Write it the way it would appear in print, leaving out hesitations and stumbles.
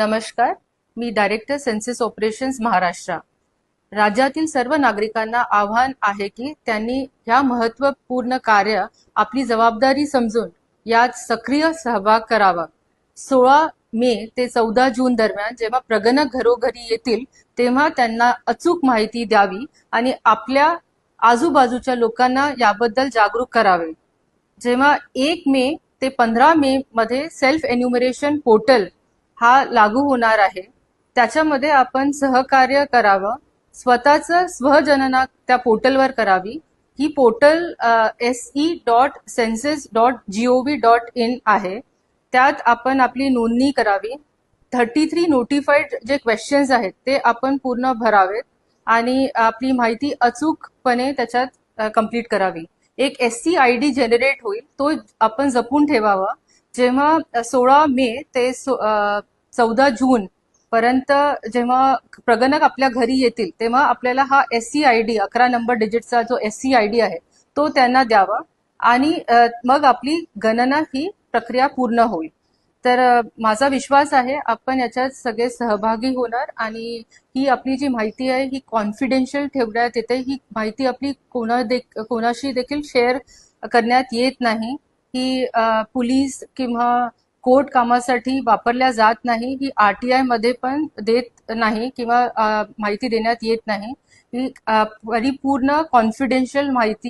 नमस्कार. मी director census operations Maharashtra. राज्यातील सर्व नागरिकांना आव्हान आहे की त्यांनी ह्या महत्त्वपूर्ण कार्य आपली जबाबदारी समजून यात सक्रिय सहभाग करावा. 16 मे ते 14 जून दरम्यान जेव्हा प्रगणक घरोघरी येतील तेव्हा त्यांना अचूक माहिती द्यावी आणि आपल्या आजूबाजूच्या लोकांना याबद्दल जागरूक करावे. जेव्हा 1 मे ते 15 मे मध्ये सेल्फ एन्युमरेशन पोर्टल हा लागू होणार आहे, त्याच्यामध्ये आपण सहकार्य करावं. स्वतःचं स्वगणना त्या पोर्टलवर करावी. ही पोर्टल se.census.gov.in आहे. त्यात आपण आपली नोंदणी करावी. 33 नोटिफाईड जे क्वेश्चन्स आहेत ते आपण पूर्ण भरावेत आणि आपली माहिती अचूकपणे त्याच्यात कंप्लीट करावी. एक SC ID जनरेट होईल, तो आपण जपून ठेवावा. जेव्हा 16 मे ते 14 जून पर्यंत जेव्हा प्रगणक आपल्या घरी येतील तेव्हा आपल्याला हा SC ID 11 नंबर डिजिटचा जो SC ID आहे तो त्यांना द्यावा आणि मग आपली गणना ही प्रक्रिया पूर्ण होईल. तर माझा विश्वास आहे आपण याच्यात सगळे सहभागी होणार आणि ही आपली जी माहिती आहे ही कॉन्फिडेन्शियल ठेवण्यात येते. ही माहिती आपली कोणाशी देखील शेअर करण्यात येत नाही. ही पोलीस किंवा कोर्ट कामासाठी वापरल्या जात नाही. ही RTI मध्ये पण देत नाही किंवा माहिती देण्यात येत नाही. ही परिपूर्ण कॉन्फिडेन्शियल माहिती